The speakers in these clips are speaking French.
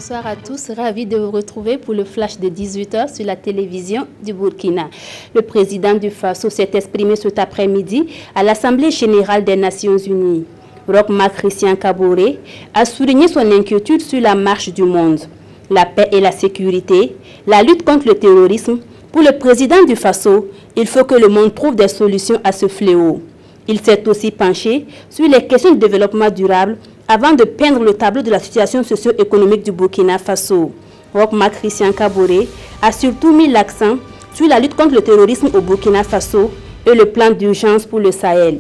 Bonsoir à tous, ravi de vous retrouver pour le flash de 18 h sur la télévision du Burkina. Le président du Faso s'est exprimé cet après-midi à l'Assemblée générale des Nations Unies. Roch Marc Christian Kaboré a souligné son inquiétude sur la marche du monde, la paix et la sécurité, la lutte contre le terrorisme. Pour le président du Faso, il faut que le monde trouve des solutions à ce fléau. Il s'est aussi penché sur les questions de développement durable avant de peindre le tableau de la situation socio-économique du Burkina Faso. Roch Marc Christian Kaboré a surtout mis l'accent sur la lutte contre le terrorisme au Burkina Faso et le plan d'urgence pour le Sahel.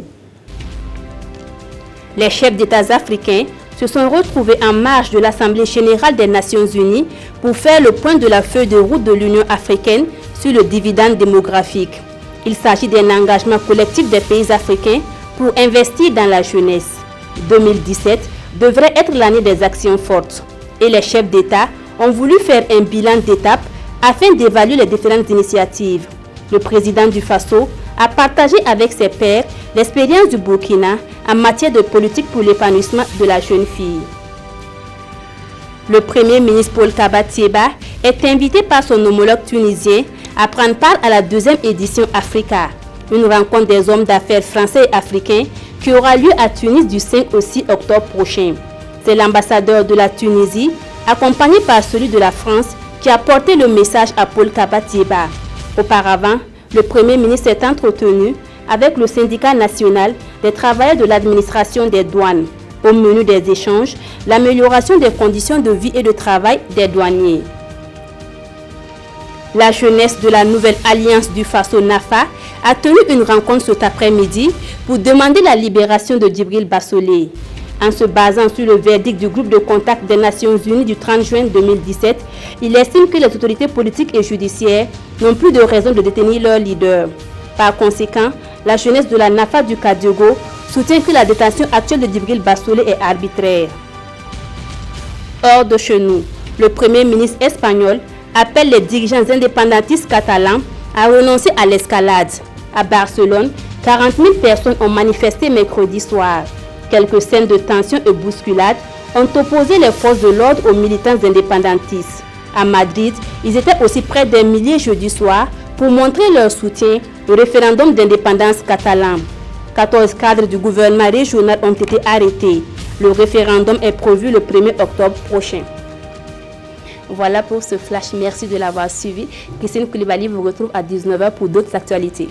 Les chefs d'État africains se sont retrouvés en marge de l'Assemblée générale des Nations Unies pour faire le point de la feuille de route de l'Union africaine sur le dividende démographique. Il s'agit d'un engagement collectif des pays africains pour investir dans la jeunesse. 2017 devrait être l'année des actions fortes et les chefs d'État ont voulu faire un bilan d'étape afin d'évaluer les différentes initiatives. Le président du Faso a partagé avec ses pairs l'expérience du Burkina en matière de politique pour l'épanouissement de la jeune fille. Le Premier ministre Paul Kaba Thiéba est invité par son homologue tunisien à prendre part à la deuxième édition Africa, une rencontre des hommes d'affaires français et africains qui aura lieu à Tunis du 5 au 6 octobre prochain. C'est l'ambassadeur de la Tunisie, accompagné par celui de la France, qui a porté le message à Paul Kaba Thiéba. Auparavant, le Premier ministre s'est entretenu avec le syndicat national des travailleurs de l'administration des douanes. Au menu des échanges, l'amélioration des conditions de vie et de travail des douaniers. La jeunesse de la nouvelle alliance du Faso NAFA a tenu une rencontre cet après-midi pour demander la libération de Djibril Bassolé. En se basant sur le verdict du groupe de contact des Nations Unies du 30 juin 2017, il estime que les autorités politiques et judiciaires n'ont plus de raison de détenir leur leader. Par conséquent, la jeunesse de la NAFA du Kadiogo soutient que la détention actuelle de Djibril Bassolé est arbitraire. Hors de chez nous, le Premier ministre espagnol appelle les dirigeants indépendantistes catalans à renoncer à l'escalade. À Barcelone, 40 000 personnes ont manifesté mercredi soir. Quelques scènes de tension et bousculade ont opposé les forces de l'ordre aux militants indépendantistes. À Madrid, ils étaient aussi près d'un millier jeudi soir pour montrer leur soutien au référendum d'indépendance catalan. 14 cadres du gouvernement régional ont été arrêtés. Le référendum est prévu le 1er octobre prochain. Voilà pour ce flash. Merci de l'avoir suivi. Christine Koulibaly vous retrouve à 19 h pour d'autres actualités.